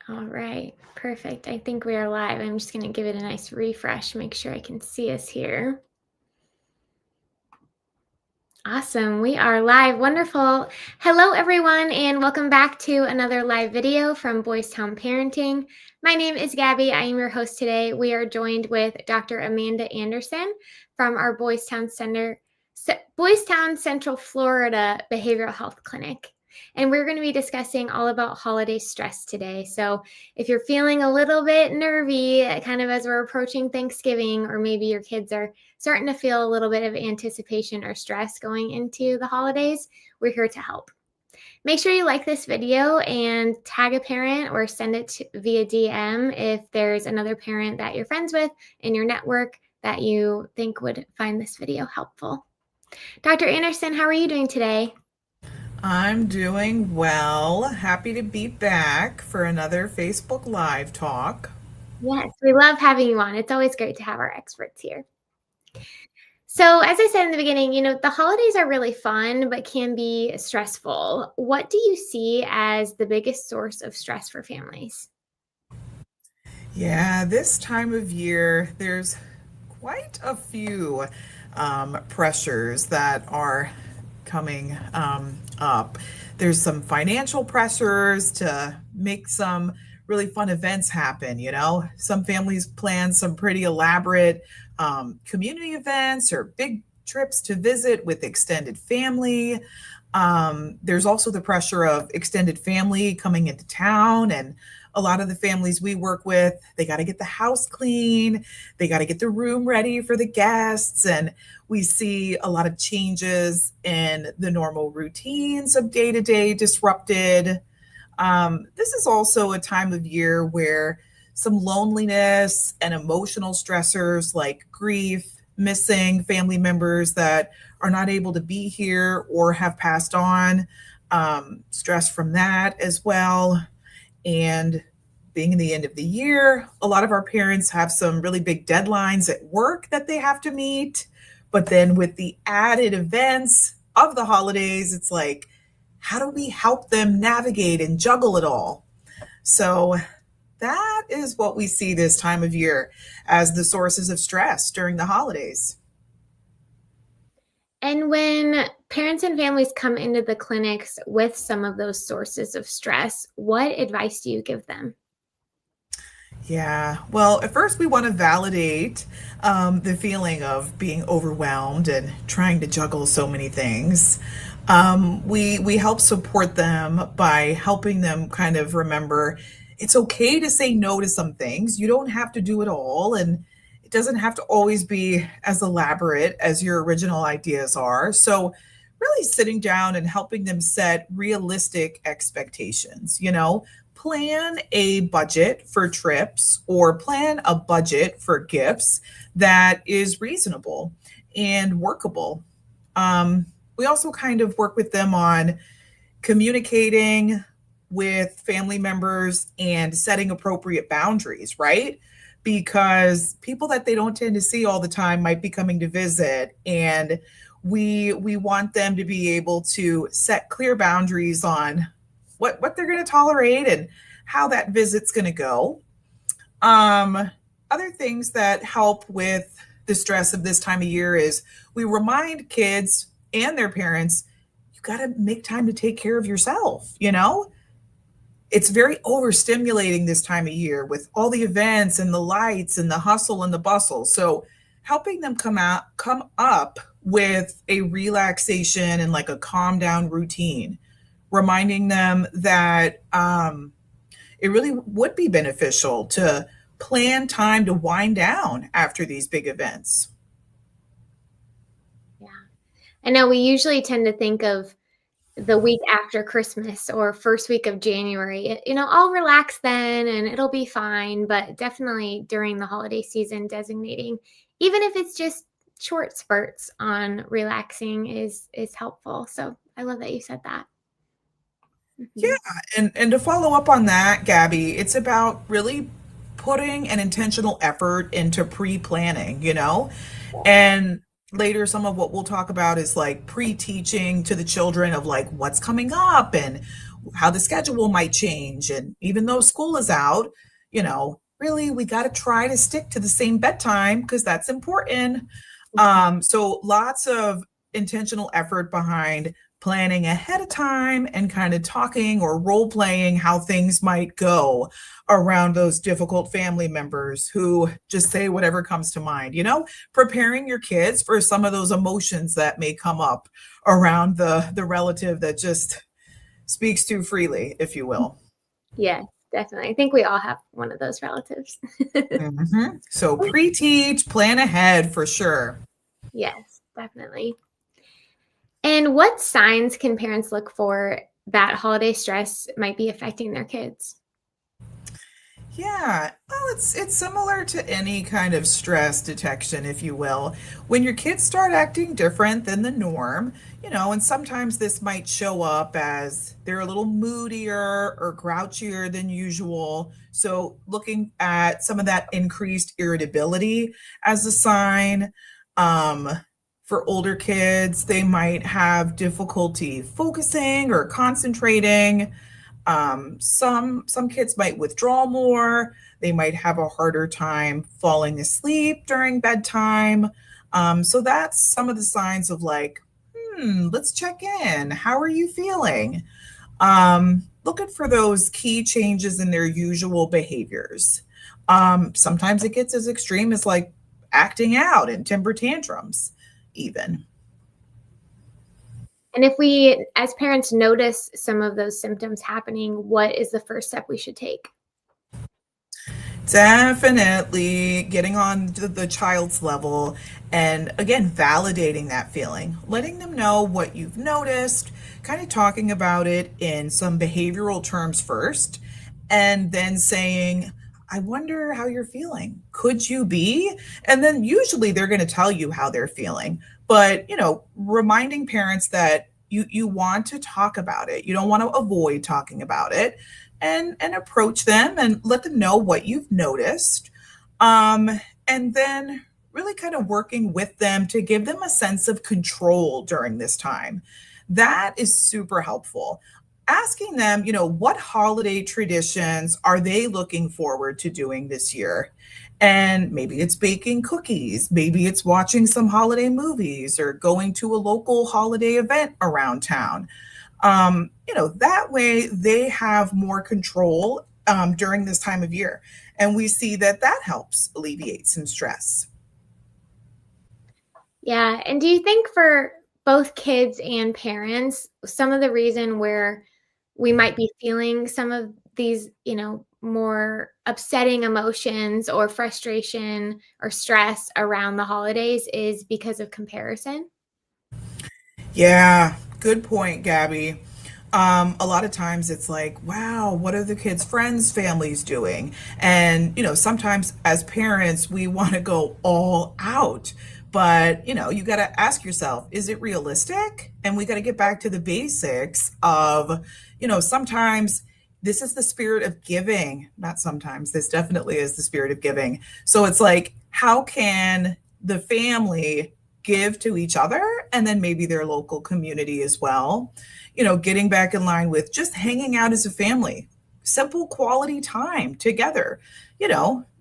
All right, perfect. I think we are live. I'm just going to give it a nice refresh, make sure I can see us here. Awesome, we are live. Wonderful. Hello, everyone, and welcome back to another live video from Boys Town Parenting. My name is Gabby. I am your host today. We are joined with Dr. Amanda Anderson from our Boys Town Central Florida Behavioral Health Clinic. And we're going to be discussing all about holiday stress today. So if you're feeling a little bit nervy, kind of as we're approaching Thanksgiving, or maybe your kids are starting to feel a little bit of anticipation or stress going into the holidays, we're here to help. Make sure you like this video and tag a parent or send it via DM if there's another parent that you're friends with in your network that you think would find this video helpful. Dr. Anderson, how are you doing today? I'm doing well. Happy to be back for another Facebook Live talk. Yes, we love having you on. It's always great to have our experts here. So, as I said in the beginning, the holidays are really fun, but can be stressful. What do you see as the biggest source of stress for families? Yeah, this time of year, there's quite a few pressures that are coming up. There's some financial pressures to make some really fun events happen. Some families plan some pretty elaborate community events or big trips to visit with extended family. There's also the pressure of extended family coming into town, and a lot of the families we work with, they got to get the house clean, they got to get the room ready for the guests, and we see a lot of changes in the normal routines of day to day disrupted. This is also a time of year where some loneliness and emotional stressors like grief, missing family members that are not able to be here or have passed on, stress from that as well. And being in the end of the year, a lot of our parents have some really big deadlines at work that they have to meet. But then with the added events of the holidays, it's like, how do we help them navigate and juggle it all? So that is what we see this time of year as the sources of stress during the holidays. And when parents and families come into the clinics with some of those sources of stress, what advice do you give them? Yeah. Well, at first, we want to validate the feeling of being overwhelmed and trying to juggle so many things. We help support them by helping them kind of remember it's okay to say no to some things. You don't have to do it all, and it doesn't have to always be as elaborate as your original ideas are. So, really sitting down and helping them set realistic expectations. Plan a budget for trips or plan a budget for gifts that is reasonable and workable. We also kind of work with them on communicating with family members and setting appropriate boundaries, right? Because people that they don't tend to see all the time might be coming to visit, and we want them to be able to set clear boundaries on what they're going to tolerate and how that visit's going to go. Other things that help with the stress of this time of year is we remind kids and their parents, you got to make time to take care of yourself. It's very overstimulating this time of year with all the events and the lights and the hustle and the bustle. So helping them come up with a relaxation and like a calm down routine, reminding them that it really would be beneficial to plan time to wind down after these big events. Yeah. I know we usually tend to think of the week after Christmas or first week of January. I'll relax then and it'll be fine. But definitely during the holiday season, designating, even if it's just short spurts on relaxing is helpful. So I love that you said that. Yeah, Mhm. and to follow up on that, Gabby, it's about really putting an intentional effort into pre-planning. And later some of what we'll talk about is like pre-teaching to the children of like what's coming up and how the schedule might change. And even though school is out, really, we got to try to stick to the same bedtime because that's important. So lots of intentional effort behind planning ahead of time and kind of talking or role playing how things might go around those difficult family members who just say whatever comes to mind, preparing your kids for some of those emotions that may come up around the relative that just speaks too freely, if you will. Yes, definitely. I think we all have one of those relatives. So pre-teach, plan ahead for sure. Yes, definitely. And what signs can parents look for that holiday stress might be affecting their kids? Yeah, well, it's similar to any kind of stress detection, if you will. When your kids start acting different than the norm, and sometimes this might show up as they're a little moodier or grouchier than usual. So looking at some of that increased irritability as a sign. For older kids, they might have difficulty focusing or concentrating. Some kids might withdraw more. They might have a harder time falling asleep during bedtime. So that's some of the signs of like, let's check in. How are you feeling? Looking for those key changes in their usual behaviors. Sometimes it gets as extreme as like acting out and temper tantrums, even. And if we, as parents, notice some of those symptoms happening, what is the first step we should take? Definitely getting on to the child's level and again, validating that feeling, letting them know what you've noticed, kind of talking about it in some behavioral terms first, and then saying, I wonder how you're feeling. Could you be? And then usually they're going to tell you how they're feeling. But, reminding parents that you want to talk about it. You don't want to avoid talking about it and approach them and let them know what you've noticed. And then really kind of working with them to give them a sense of control during this time. That is super helpful. Asking them, what holiday traditions are they looking forward to doing this year? And maybe it's baking cookies, maybe it's watching some holiday movies or going to a local holiday event around town. That way they have more control during this time of year. And we see that helps alleviate some stress. Yeah. And do you think for both kids and parents, some of the reason where we might be feeling some of these, more upsetting emotions or frustration or stress around the holidays is because of comparison? Yeah, good point, Gabby. A lot of times it's like, wow, what are the kids' friends' families doing? And, sometimes as parents, we want to go all out. But, you got to ask yourself, is it realistic? And we got to get back to the basics of, sometimes this is the spirit of giving. Not sometimes, this definitely is the spirit of giving. So it's like, how can the family give to each other and then maybe their local community as well? Getting back in line with just hanging out as a family, simple quality time together.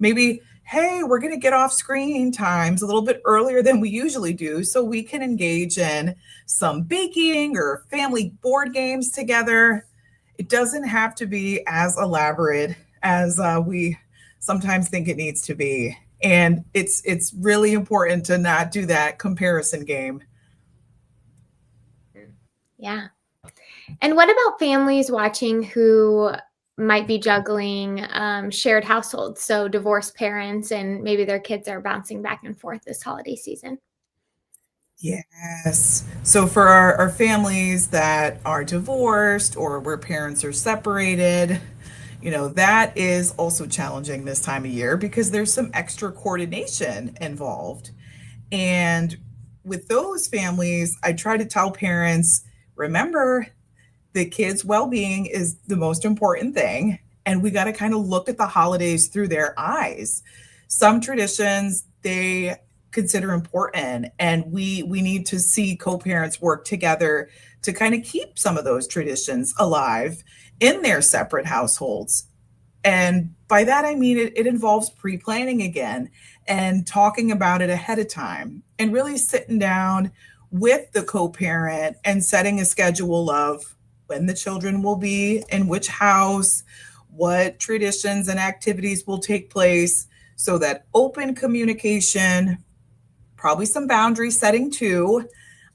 Maybe, hey, we're going to get off screen times a little bit earlier than we usually do so we can engage in some baking or family board games together. It doesn't have to be as elaborate as we sometimes think it needs to be. And it's really important to not do that comparison game. Yeah. And what about families watching who might be juggling shared households? So divorced parents and maybe their kids are bouncing back and forth this holiday season. Yes. So for our families that are divorced or where parents are separated, that is also challenging this time of year because there's some extra coordination involved. And with those families, I try to tell parents, remember, the kids' well-being is the most important thing. And we got to kind of look at the holidays through their eyes. Some traditions, they consider important, and we need to see co-parents work together to kind of keep some of those traditions alive in their separate households. And by that, I mean it involves pre planning again and talking about it ahead of time and really sitting down with the co parent and setting a schedule of when the children will be in which house, what traditions and activities will take place, so that open communication, probably some boundary setting too,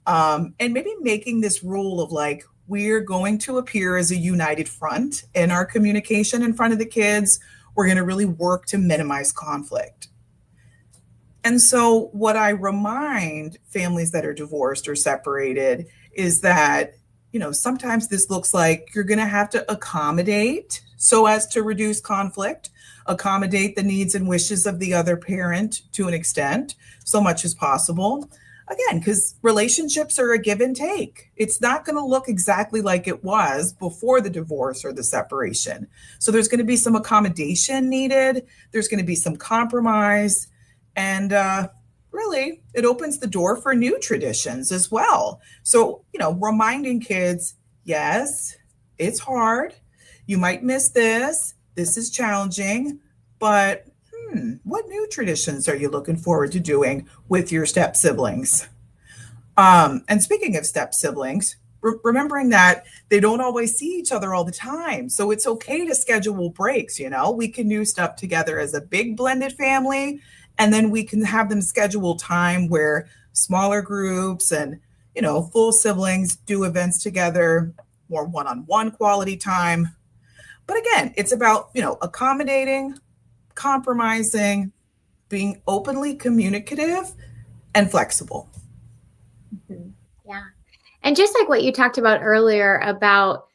and maybe making this rule of like, we're going to appear as a united front in our communication in front of the kids. We're going to really work to minimize conflict. And so, what I remind families that are divorced or separated is that, sometimes this looks like you're going to have to accommodate so as to reduce conflict, accommodate the needs and wishes of the other parent to an extent, so much as possible. Again, because relationships are a give and take. It's not going to look exactly like it was before the divorce or the separation. So there's going to be some accommodation needed. There's going to be some compromise. And really, it opens the door for new traditions as well. So, reminding kids, yes, it's hard. You might miss this. This is challenging. But what new traditions are you looking forward to doing with your step siblings? And speaking of step siblings, remembering that they don't always see each other all the time. So it's okay to schedule breaks. We can do stuff together as a big blended family, and then we can have them schedule time where smaller groups and, full siblings do events together, more one-on-one quality time. But again, it's about, accommodating, compromising, being openly communicative and flexible. Yeah. And just like what you talked about earlier about,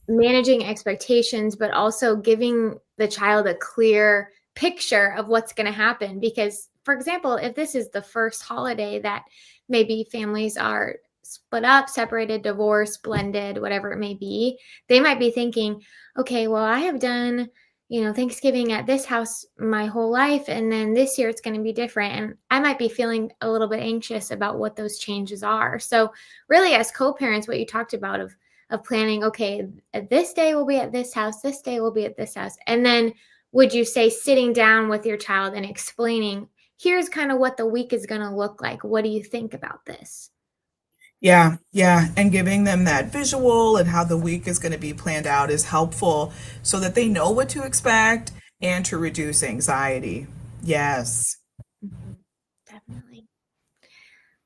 managing expectations, but also giving the child a clear picture of what's going to happen. Because, for example, if this is the first holiday that maybe families are split up, separated, divorced, blended, whatever it may be, they might be thinking, okay, well, I have done Thanksgiving at this house my whole life. And then this year it's going to be different. And I might be feeling a little bit anxious about what those changes are. So really, as co-parents, what you talked about of planning, okay, this day will be at this house, this day will be at this house. And then would you say sitting down with your child and explaining, here's kind of what the week is going to look like. What do you think about this? Yeah, yeah. And giving them that visual and how the week is going to be planned out is helpful so that they know what to expect and to reduce anxiety. Yes. Mhm. Definitely.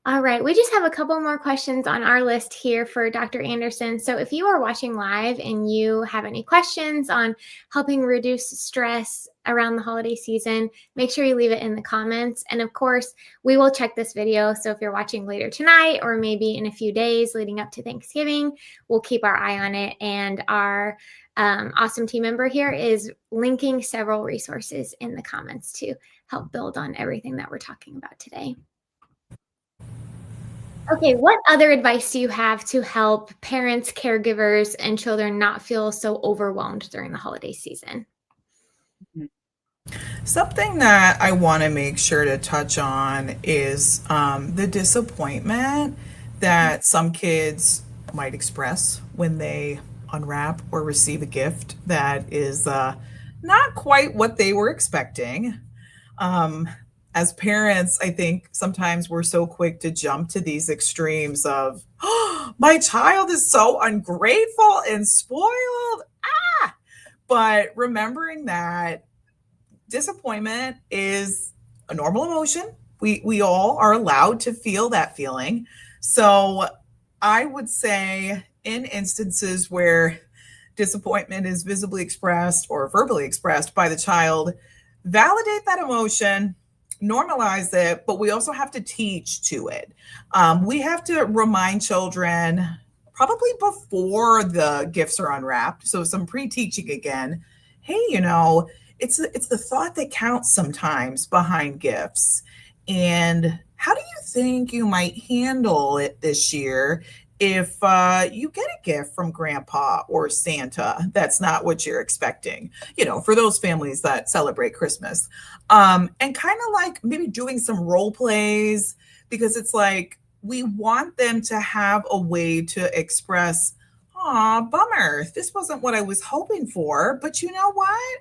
All right, we just have a couple more questions on our list here for Dr. Anderson. So if you are watching live and you have any questions on helping reduce stress around the holiday season, make sure you leave it in the comments. And of course, we will check this video. So if you're watching later tonight or maybe in a few days leading up to Thanksgiving, we'll keep our eye on it. And our awesome team member here is linking several resources in the comments to help build on everything that we're talking about today. Okay, what other advice do you have to help parents, caregivers, and children not feel so overwhelmed during the holiday season? Something that I want to make sure to touch on is the disappointment that some kids might express when they unwrap or receive a gift that is not quite what they were expecting. Um, as parents, I think sometimes we're so quick to jump to these extremes of, oh, my child is so ungrateful and spoiled. Ah! But remembering that disappointment is a normal emotion. We all are allowed to feel that feeling. So I would say in instances where disappointment is visibly expressed or verbally expressed by the child, validate that emotion, normalize it, but we also have to teach to it. We have to remind children probably before the gifts are unwrapped. So some pre-teaching again. Hey, it's the thought that counts sometimes behind gifts. And how do you think you might handle it this year if you get a gift from grandpa or Santa that's not what you're expecting, for those families that celebrate Christmas. And kind of like maybe doing some role plays, because it's like we want them to have a way to express, "Aw, bummer, this wasn't what I was hoping for, but you know what?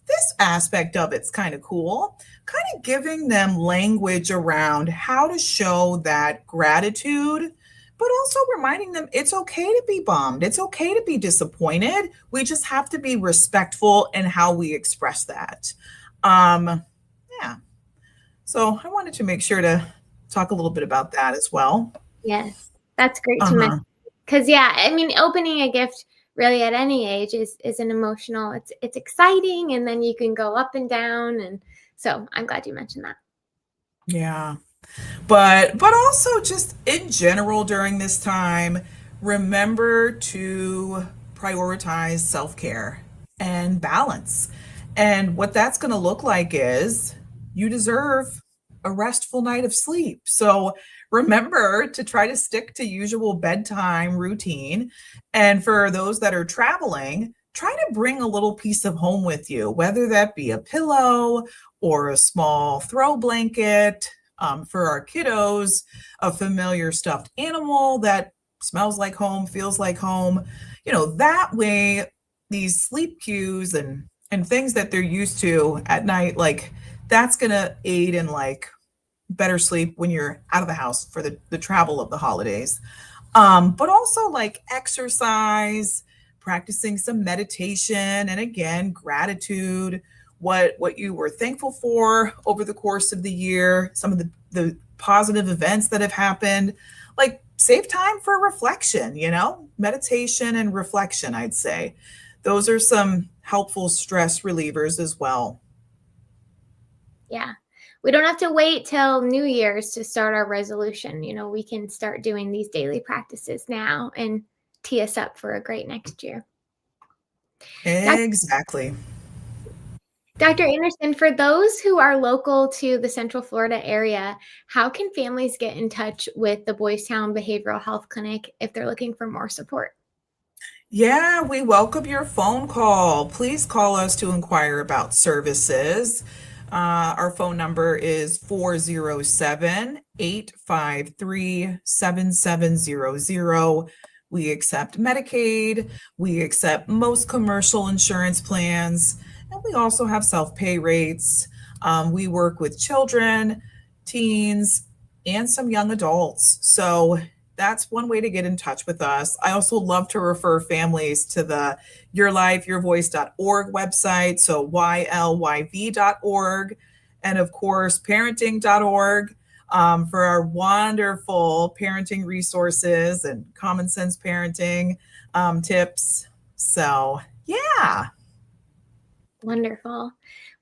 This aspect of it's kind of cool." Kind of giving them language around how to show that gratitude, but also reminding them it's okay to be bummed. It's okay to be disappointed. We just have to be respectful in how we express that. Um, yeah. So I wanted to make sure to talk a little bit about that as well. Yes, that's great to mention. Uh-huh. Because yeah, I mean, opening a gift really at any age is an emotional. It's exciting, and then you can go up and down, and so I'm glad you mentioned that. Yeah. But also just in general during this time, remember to prioritize self-care and balance. And what that's going to look like is you deserve a restful night of sleep. So remember to try to stick to usual bedtime routine. And for those that are traveling, try to bring a little piece of home with you, whether that be a pillow or a small throw blanket, for our kiddos, a familiar stuffed animal that smells like home, feels like home. That way, these sleep cues and things that they're used to at night, like that's gonna aid in like better sleep when you're out of the house for the travel of the holidays. But also like exercise, practicing some meditation, and again, gratitude, what you were thankful for over the course of the year, some of the positive events that have happened. Like save time for reflection, meditation and reflection, I'd say. Those are some helpful stress relievers as well. Yeah. We don't have to wait till New Year's to start our resolution. We can start doing these daily practices now and tee us up for a great next year. Exactly. Dr. Anderson, for those who are local to the Central Florida area, how can families get in touch with the Boys Town Behavioral Health Clinic if they're looking for more support? Yeah, we welcome your phone call. Please call us to inquire about services. Our phone number is 407-853-7700. We accept Medicaid, we accept most commercial insurance plans, and we also have self-pay rates. We work with children, teens, and some young adults. So that's one way to get in touch with us. I also love to refer families to the yourlifeyourvoice.org website, so ylyv.org, and of course, parenting.org, for our wonderful parenting resources and common sense parenting tips. So, yeah. Wonderful.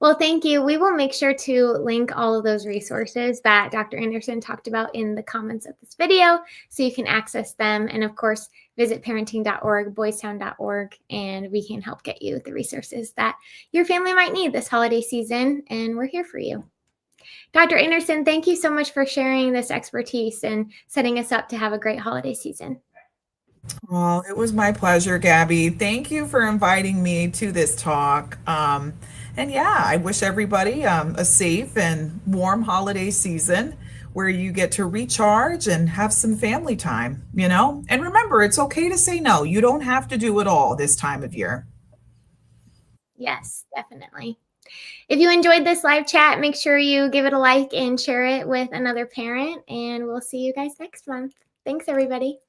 Well, thank you. We will make sure to link all of those resources that Dr. Anderson talked about in the comments of this video so you can access them. And of course, visit parenting.org, boystown.org, and we can help get you the resources that your family might need this holiday season. And we're here for you. Dr. Anderson, thank you so much for sharing this expertise and setting us up to have a great holiday season. Well, it was my pleasure, Gabby. Thank you for inviting me to this talk. And yeah, I wish everybody a safe and warm holiday season where you get to recharge and have some family time, And remember, it's okay to say no. You don't have to do it all this time of year. Yes, definitely. If you enjoyed this live chat, make sure you give it a like and share it with another parent, and we'll see you guys next month. Thanks, everybody.